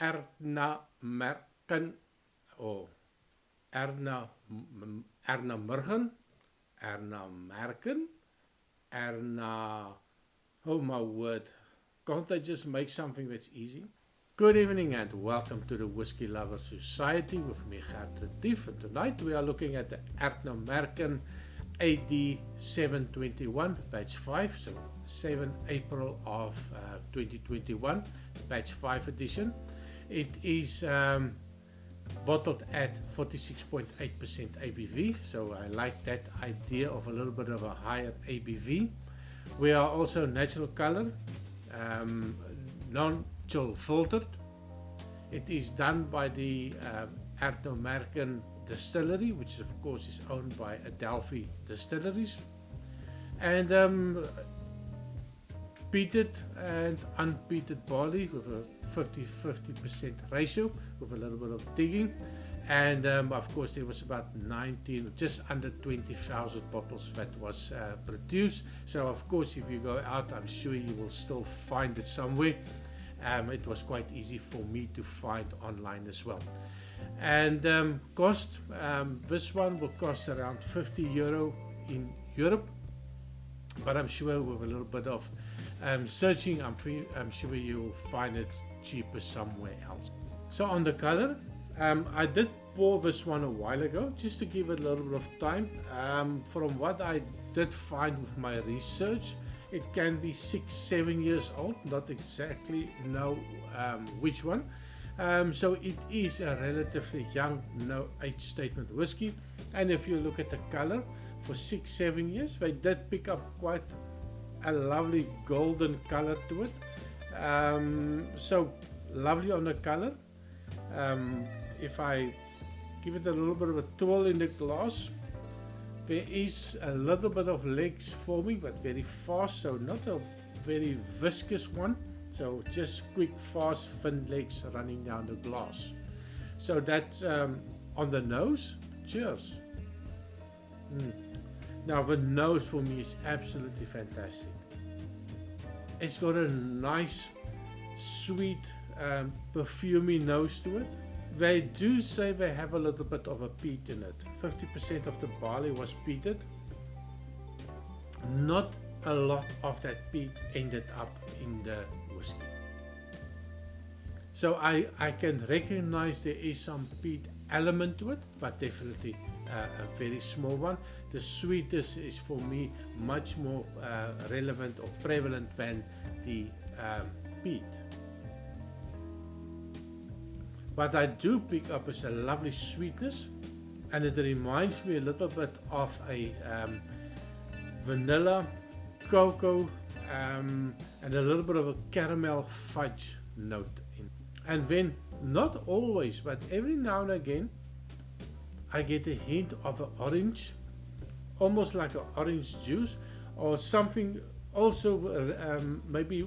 Ardnamurchan or Ardnamurchan, oh my word, can't I just make something that's easy? Good evening and welcome to the Whisky Lover Society with me, Ardnamurchan, and tonight we are looking at the Ardnamurchan AD 721, batch 5, so 7 April of 2021, batch 5 edition. It is bottled at 46.8% ABV, so I like that idea of a little bit of a higher ABV. We are also natural color, non-chill filtered. It is done by the Ardnamurchan distillery, which of course is owned by Adelphi Distilleries, and peated and unpeated barley with a 50-50% ratio with a little bit of digging, and of course there was about 19, just under 20,000 bottles that was produced. So of course if you go out, I'm sure you will still find it somewhere. It was quite easy for me to find online as well. And cost, this one will cost around €50 in Europe, but I'm sure with a little bit of searching, I'm sure you'll find it cheaper somewhere else. So on the color, I did pour this one a while ago just to give it a little bit of time. From what I did find with my research, it can be 6-7 years old, not exactly know which one. So it is a relatively young, no age statement whiskey, and if you look at the color, for 6-7 years they did pick up quite a lovely golden color to it. So lovely on the color. If I give it a little bit of a twirl in the glass, there is a little bit of legs forming, but very fast, so not a very viscous one. So just quick, fast, thin legs running down the glass. So that's on the nose. Cheers. Now the nose for me is absolutely fantastic. It's got a nice, sweet, perfumey nose to it. They do say they have a little bit of a peat in it. 50% of the barley was peated. Not a lot of that peat ended up in the whiskey. So I can recognize there is some peat element to it, but definitely a very small one. The sweetness is for me much more relevant or prevalent than the peat. What I do pick up is a lovely sweetness, and it reminds me a little bit of a vanilla, cocoa, and a little bit of a caramel fudge note in. And then, not always, but every now and again, I get a hint of an orange, almost like an orange juice, or something also maybe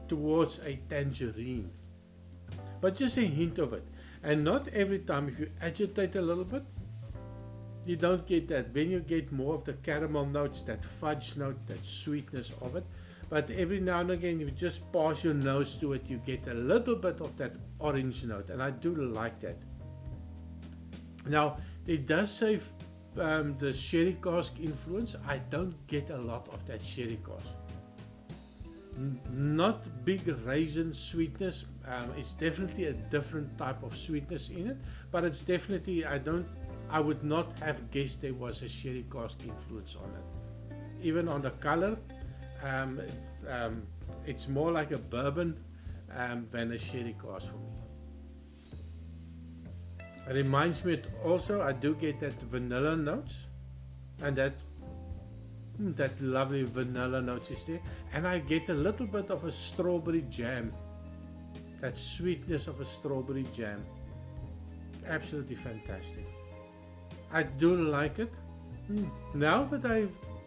towards a tangerine. But just a hint of it. And not every time. If you agitate a little bit, you don't get that. Then you get more of the caramel notes, that fudge note, that sweetness of it. But every now and again, if you just pass your nose to it, you get a little bit of that orange note. And I do like that. Now, it does say the sherry cask influence. I don't get a lot of that sherry cask. Not big raisin sweetness. It's definitely a different type of sweetness in it, but it's definitely, I would not have guessed there was a sherry cask influence on it. Even on the color, it's more like a bourbon than a sherry cask for me. It reminds me also, I do get that vanilla notes, and that lovely vanilla notes is there, and I get a little bit of a strawberry jam, that sweetness of a strawberry jam. Absolutely fantastic. I do like it. Now that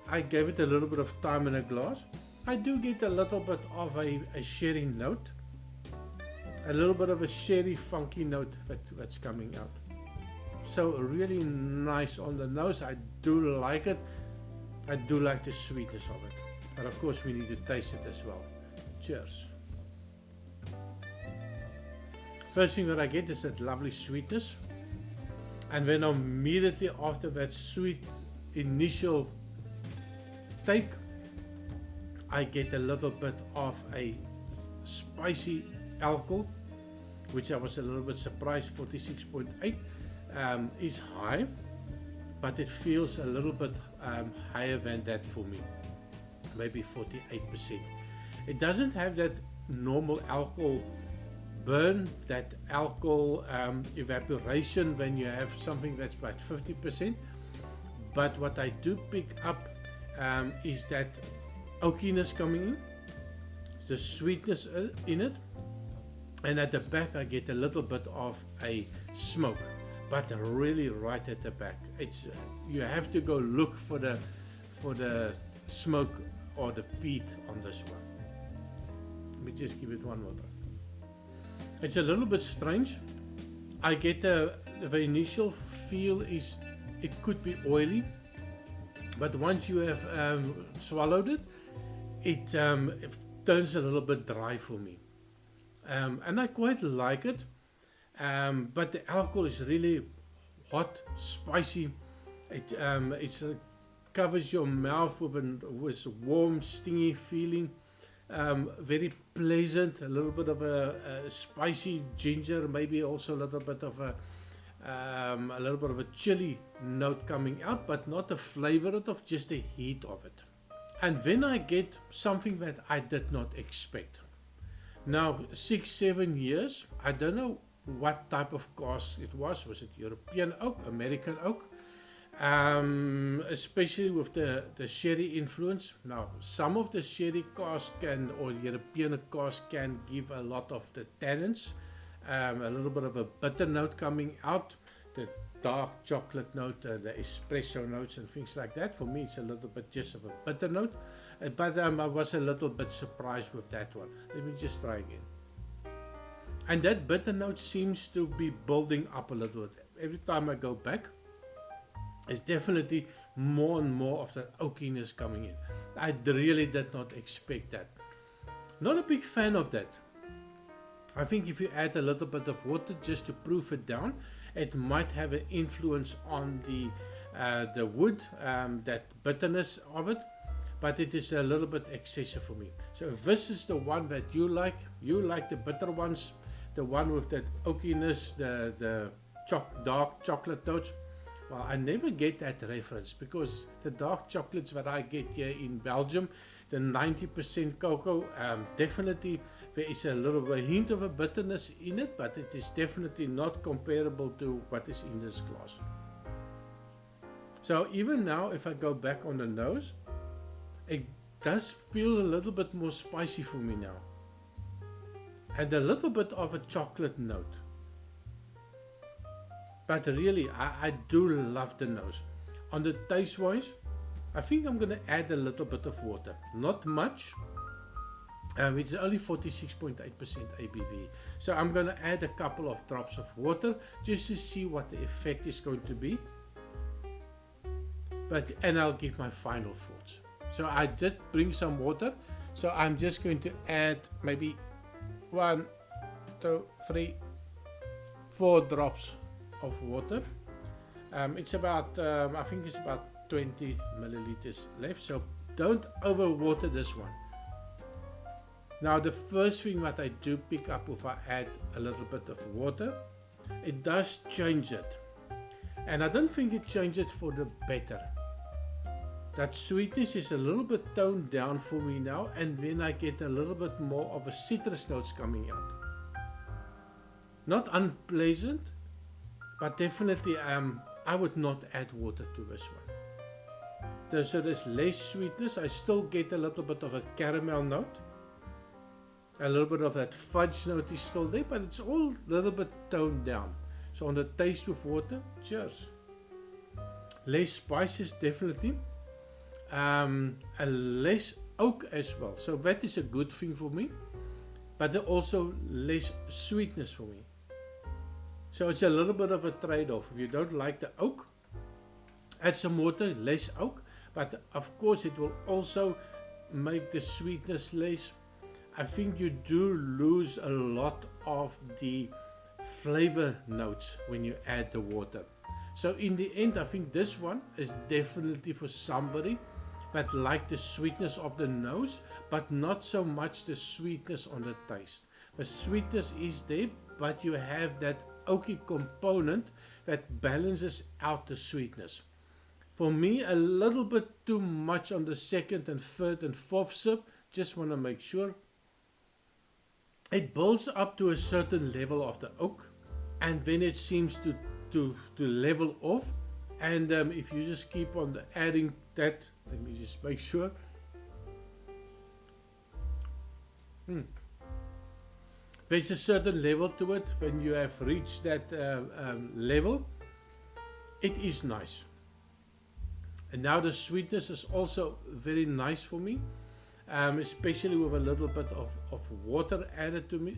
I gave it a little bit of time in a glass, I do get a little bit of a sherry note, a little bit of a sherry funky note that's coming out. So really nice on the nose. I do like it. I do like the sweetness of it, but of course we need to taste it as well. Cheers. First thing that I get is that lovely sweetness, and then immediately after that sweet initial take, I get a little bit of a spicy alcohol, which I was a little bit surprised. 46.8 is high, but it feels a little bit higher than that for me, maybe 48%. It doesn't have that normal alcohol burn, that alcohol evaporation when you have something that's about 50%. But what I do pick up is that oakiness coming in, the sweetness in it, and at the back I get a little bit of a smoke, but really right at the back. It's you have to go look for the smoke or the peat on this one. Let me just give it one more time. It's a little bit strange. I get the initial feel is it could be oily, but once you have swallowed it, it turns a little bit dry for me, and I quite like it. But the alcohol is really hot, spicy. It covers your mouth with warm, stingy feeling. Very pleasant, a little bit of a spicy ginger, maybe also a little bit of a chili note coming out, but not the flavor of just the heat of it. And then I get something that I did not expect. Now 6-7 years, I don't know what type of cask it was. Was it European oak, American oak? Especially with the sherry influence. Now some of the sherry cask or European cask can give a lot of the tannins, a little bit of a bitter note coming out, the dark chocolate note, the espresso notes and things like that. For me it's a little bit just of a bitter note, but I was a little bit surprised with that one. Let me just try again. And that bitter note seems to be building up a little bit. Every time I go back, it's definitely more and more of that oakiness coming in. I really did not expect that. Not a big fan of that. I think if you add a little bit of water just to proof it down, it might have an influence on the wood, that bitterness of it, but it is a little bit excessive for me. So if this is the one that you like the bitter ones, the one with that oakiness, the dark chocolate notes. Well, I never get that reference, because the dark chocolates that I get here in Belgium, the 90% cocoa, definitely there is a hint of a bitterness in it, but it is definitely not comparable to what is in this glass. So even now, if I go back on the nose, it does feel a little bit more spicy for me now, and a little bit of a chocolate note. But really, I do love the nose. On the taste wise, I think I'm going to add a little bit of water. Not much. It's only 46.8% ABV. So I'm going to add a couple of drops of water just to see what the effect is going to be. And I'll give my final thoughts. So I did bring some water. So I'm just going to add maybe 1, 2, 3, 4 drops of water. It's about I think it's about 20 milliliters left, so don't overwater this one. Now the first thing that I do pick up, if I add a little bit of water, it does change it, and I don't think it changes for the better. That sweetness is a little bit toned down for me now, and then I get a little bit more of a citrus notes coming out. Not unpleasant, but definitely I would not add water to this one. So there's less sweetness. I still get a little bit of a caramel note. A little bit of that fudge note is still there, but it's all a little bit toned down. So on the taste with water, cheers. Less spices definitely. And less oak as well. So that is a good thing for me. But also less sweetness for me. So it's a little bit of a trade-off. If you don't like the oak, add some water, less oak. But of course it will also make the sweetness less. I think you do lose a lot of the flavor notes when you add the water. So in the end, I think this one is definitely for somebody that like the sweetness of the nose, but not so much the sweetness on the taste. The sweetness is there, but you have that oaky component that balances out the sweetness. For me, a little bit too much on the second and third and fourth sip. Just want to make sure. It builds up to a certain level of the oak, and then it seems to level off. And if you just keep on adding that, let me just make sure. There's a certain level to it. When you have reached that level, it is nice. And now the sweetness is also very nice for me, especially with a little bit of water added to me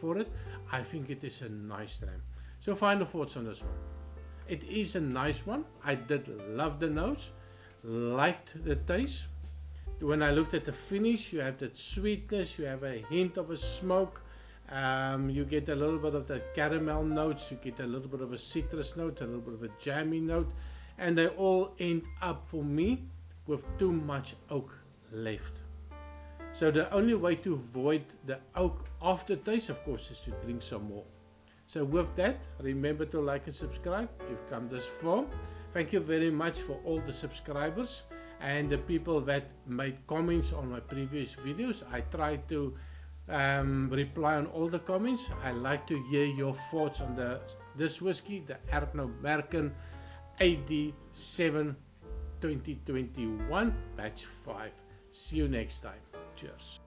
for it. I think it is a nice dram. So final thoughts on this one. It is a nice one. I did love the nose, liked the taste. When I looked at the finish, you have that sweetness, you have a hint of a smoke. You get a little bit of the caramel notes, you get a little bit of a citrus note, a little bit of a jammy note, and they all end up for me with too much oak left. So the only way to avoid the oak aftertaste, of course, is to drink some more. So with that, remember to like and subscribe if you've come this far. Thank you very much for all the subscribers and the people that made comments on my previous videos. I try to reply on all the comments. I like to hear your thoughts on this whiskey, the Ardnamurchan AD 7 2021 batch 5. See you next time. Cheers.